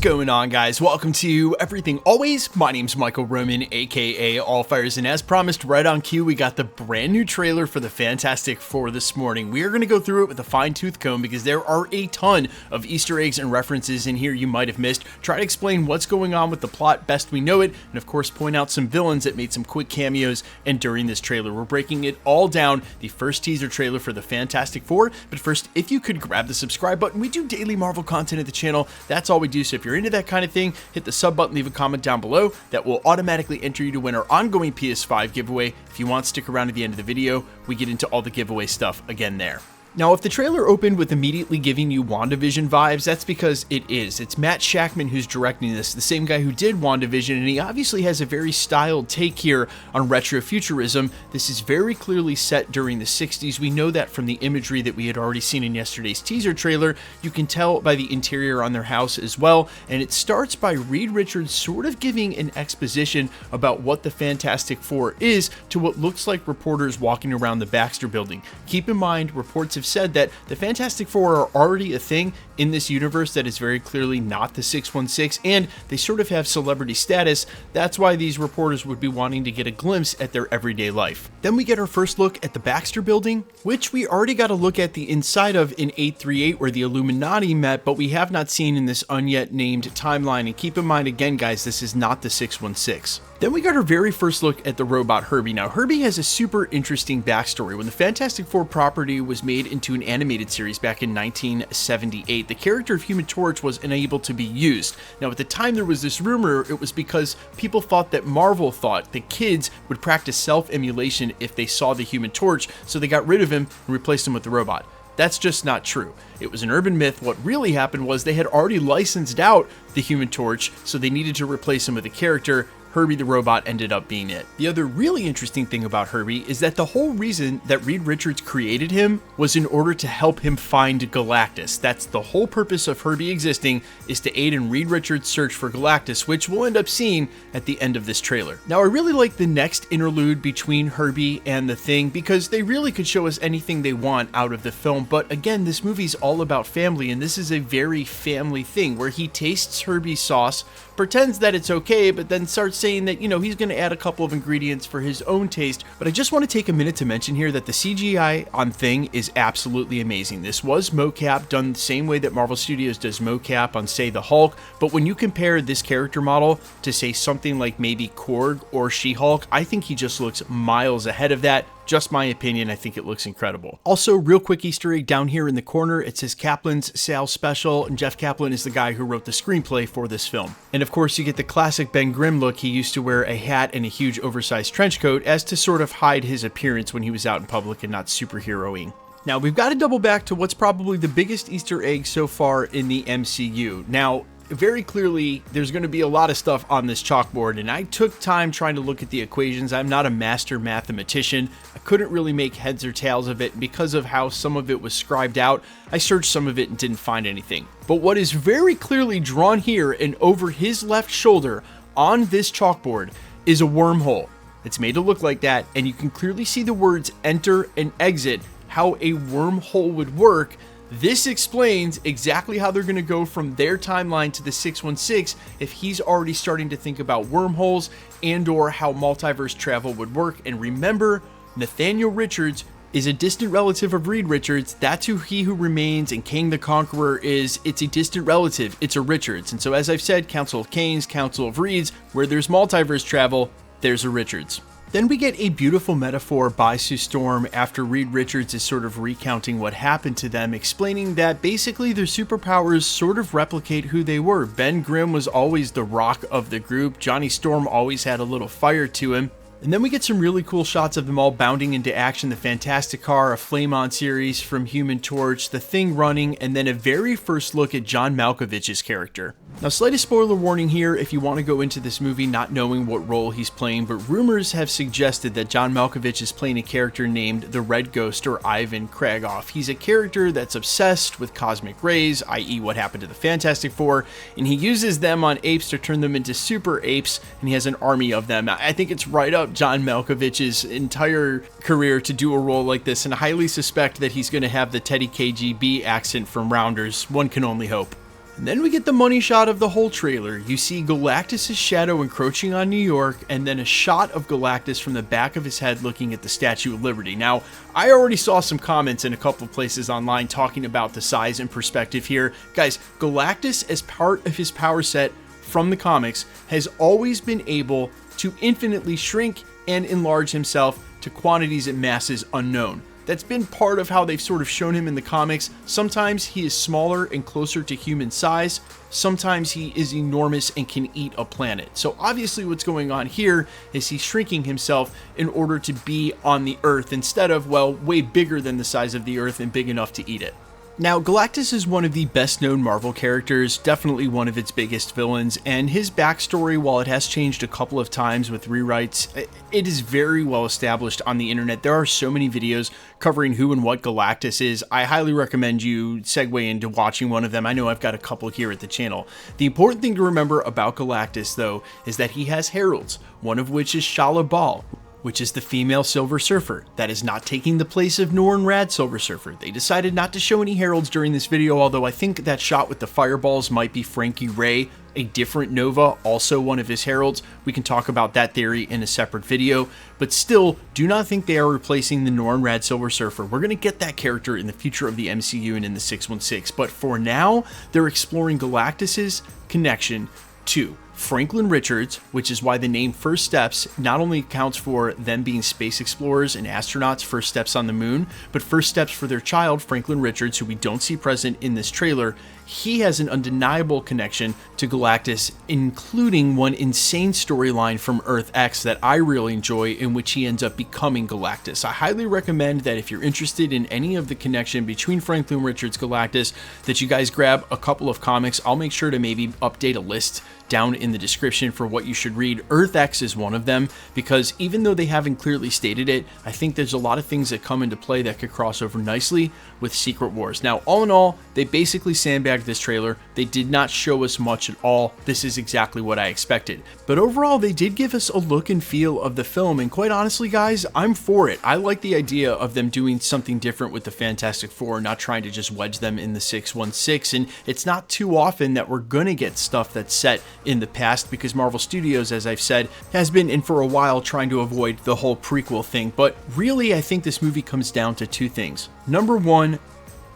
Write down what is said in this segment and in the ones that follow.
going on, guys? Welcome to Everything Always. My name's Michael Roman, aka Allfires, and as promised, right on cue, we got the brand new trailer for the Fantastic Four this morning. We are going to go through it with a fine-tooth comb because there are a ton of Easter eggs and references in here you might have missed. Try to explain what's going on with the plot best we know it, and of course point out some villains that made some quick cameos and during this trailer. We're breaking it all down, the first teaser trailer for the Fantastic Four. But first, if you could grab the subscribe button, we do daily Marvel content at the channel. That's all we do, so if you're into that kind of thing, hit the sub button, leave a comment down below. That will automatically enter you to win our ongoing PS5 giveaway. If you want, stick around to the end of the video. We get into all the giveaway stuff again there. Now, if the trailer opened with immediately giving you WandaVision vibes, that's because it is. It's Matt Shakman who's directing this, the same guy who did WandaVision, and he obviously has a very styled take here on retrofuturism. This is very clearly set during the 60s. We know that from the imagery that we had already seen in yesterday's teaser trailer. You can tell by the interior on their house as well, and it starts by Reed Richards sort of giving an exposition about what the Fantastic Four is to what looks like reporters walking around the Baxter building. Keep in mind, reports have said that the Fantastic Four are already a thing in this universe that is very clearly not the 616, and they sort of have celebrity status. That's why these reporters would be wanting to get a glimpse at their everyday life. Then we get our first look at the Baxter building, which we already got a look at the inside of in 838 where the Illuminati met, but we have not seen in this unyet named timeline. And keep in mind again, guys, this is not the 616. Then we got our very first look at the robot Herby. Now, Herby has a super interesting backstory. When the Fantastic Four property was made into an animated series back in 1978, the character of Human Torch was unable to be used. Now, at the time there was this rumor, it was because people thought that Marvel thought the kids would practice self-emulation if they saw the Human Torch, so they got rid of him and replaced him with the robot. That's just not true. It was an urban myth. What really happened was they had already licensed out the Human Torch, so they needed to replace him with a character. Herby the robot ended up being it. The other really interesting thing about Herby is that the whole reason that Reed Richards created him was in order to help him find Galactus. That's the whole purpose of Herby existing, is to aid in Reed Richards' search for Galactus, which we'll end up seeing at the end of this trailer. Now, I really like the next interlude between Herby and the Thing because they really could show us anything they want out of the film, but again, this movie's all about family, and this is a very family thing where he tastes Herby's sauce, pretends that it's okay, but then starts saying that, he's going to add a couple of ingredients for his own taste. But I just want to take a minute to mention here that the CGI on Thing is absolutely amazing. This was mocap, done the same way that Marvel Studios does mocap on, say, the Hulk, but when you compare this character model to, say, something like maybe Korg or She-Hulk, I think he just looks miles ahead of that. Just my opinion, I think it looks incredible. Also, real quick Easter egg down here in the corner, it says Kaplan's Sal Special, and Jeff Kaplan is the guy who wrote the screenplay for this film. And of course, you get the classic Ben Grimm look. He used to wear a hat and a huge oversized trench coat as to sort of hide his appearance when he was out in public and not superheroing. Now, we've got to double back to what's probably the biggest Easter egg so far in the MCU. Now, very clearly, there's going to be a lot of stuff on this chalkboard, and I took time trying to look at the equations. I'm not a master mathematician. I couldn't really make heads or tails of it. Because of how some of it was scribed out, I searched some of it and didn't find anything. But what is very clearly drawn here and over his left shoulder on this chalkboard is a wormhole. It's made to look like that, and you can clearly see the words enter and exit, how a wormhole would work. This explains exactly how they're going to go from their timeline to the 616 if he's already starting to think about wormholes and or how multiverse travel would work. And remember, Nathaniel Richards is a distant relative of Reed Richards. That's who He Who Remains and Kang the Conqueror is. It's a distant relative. It's a Richards. And so as I've said, Council of Kangs, Council of Reeds, where there's multiverse travel, there's a Richards. Then we get a beautiful metaphor by Sue Storm after Reed Richards is sort of recounting what happened to them, explaining that basically their superpowers sort of replicate who they were. Ben Grimm was always the rock of the group. Johnny Storm always had a little fire to him. And then we get some really cool shots of them all bounding into action. The Fantastic Car, a flame-on series from Human Torch, the Thing running, and then a very first look at John Malkovich's character. Now, slightest spoiler warning here if you want to go into this movie not knowing what role he's playing, but rumors have suggested that John Malkovich is playing a character named the Red Ghost or Ivan Kragoff. He's a character that's obsessed with cosmic rays, i.e. what happened to the Fantastic Four, and he uses them on apes to turn them into super apes, and he has an army of them. I think it's right up John Malkovich's entire career to do a role like this, and I highly suspect that he's going to have the Teddy KGB accent from Rounders. One can only hope. And then we get the money shot of the whole trailer. You see Galactus' shadow encroaching on New York, and then a shot of Galactus from the back of his head looking at the Statue of Liberty. Now, I already saw some comments in a couple of places online talking about the size and perspective here. Guys, Galactus, as part of his power set from the comics, has always been able to infinitely shrink and enlarge himself to quantities and masses unknown. That's been part of how they've sort of shown him in the comics. Sometimes he is smaller and closer to human size. Sometimes he is enormous and can eat a planet. So obviously what's going on here is he's shrinking himself in order to be on the Earth instead of, well, way bigger than the size of the Earth and big enough to eat it. Now, Galactus is one of the best known Marvel characters, definitely one of its biggest villains, and his backstory, while it has changed a couple of times with rewrites, it is very well established on the internet. There are so many videos covering who and what Galactus is. I highly recommend you segue into watching one of them. I know I've got a couple here at the channel. The important thing to remember about Galactus, though, is that he has heralds, one of which is Shala Bal, which is the female Silver Surfer. That is not taking the place of Norrin Radd Silver Surfer. They decided not to show any heralds during this video, although I think that shot with the fireballs might be Frankie Ray, a different Nova, also one of his heralds. We can talk about that theory in a separate video, but still, do not think they are replacing the Norrin Radd Silver Surfer. We're going to get that character in the future of the MCU and in the 616, but for now, they're exploring Galactus's connection to Franklin Richards, which is why the name First Steps not only accounts for them being space explorers and astronauts' first steps on the moon, but first steps for their child, Franklin Richards, who we don't see present in this trailer. He has an undeniable connection to Galactus, including one insane storyline from Earth X that I really enjoy, in which he ends up becoming Galactus. I highly recommend that if you're interested in any of the connection between Franklin Richards, Galactus, that you guys grab a couple of comics. I'll make sure to maybe update a list down in the description for what you should read. Earth X is one of them, because even though they haven't clearly stated it, I think there's a lot of things that come into play that could cross over nicely with Secret Wars. Now, all in all, they basically sandbagged this trailer. They did not show us much at all. This is exactly what I expected. But overall, they did give us a look and feel of the film, and quite honestly, guys, I'm for it. I like the idea of them doing something different with the Fantastic Four, not trying to just wedge them in the 616, and it's not too often that we're gonna get stuff that's set in the past, because Marvel Studios, as I've said, has been in for a while trying to avoid the whole prequel thing. But really, I think this movie comes down to two things. Number one,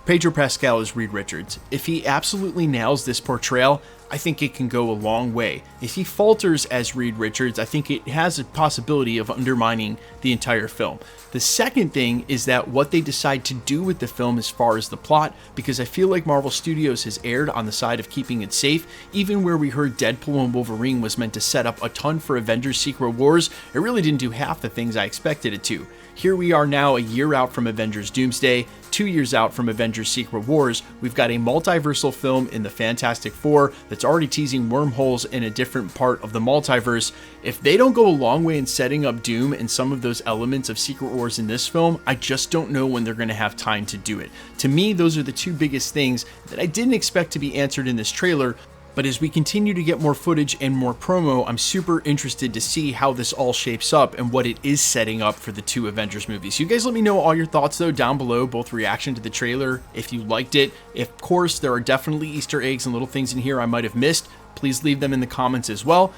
Pedro Pascal is Reed Richards. If he absolutely nails this portrayal, I think it can go a long way. If he falters as Reed Richards, I think it has a possibility of undermining the entire film. The second thing is that what they decide to do with the film as far as the plot, because I feel like Marvel Studios has erred on the side of keeping it safe. Even where we heard Deadpool and Wolverine was meant to set up a ton for Avengers Secret Wars, it really didn't do half the things I expected it to. Here we are now, a year out from Avengers Doomsday, 2 years out from Avengers Secret Wars. We've got a multiversal film in the Fantastic Four that's already teasing wormholes in a different part of the multiverse. If they don't go a long way in setting up Doom and some of those elements of Secret Wars in this film, I just don't know when they're going to have time to do it. To me, those are the two biggest things that I didn't expect to be answered in this trailer. But as we continue to get more footage and more promo, I'm super interested to see how this all shapes up and what it is setting up for the two Avengers movies. You guys let me know all your thoughts though down below, both reaction to the trailer, if you liked it. Of course, there are definitely Easter eggs and little things in here I might have missed. Please leave them in the comments as well.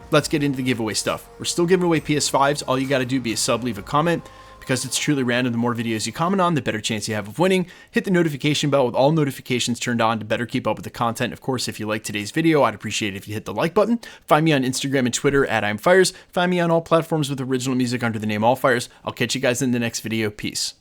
Let's get into the giveaway stuff. We're still giving away PS5s. All you got to do be a sub, leave a comment. Because it's truly random, the more videos you comment on, the better chance you have of winning. Hit the notification bell with all notifications turned on to better keep up with the content. Of course, if you like today's video, I'd appreciate it if you hit the like button. Find me on Instagram and Twitter at I'mFires. Find me on all platforms with original music under the name Allfires. I'll catch you guys in the next video. Peace.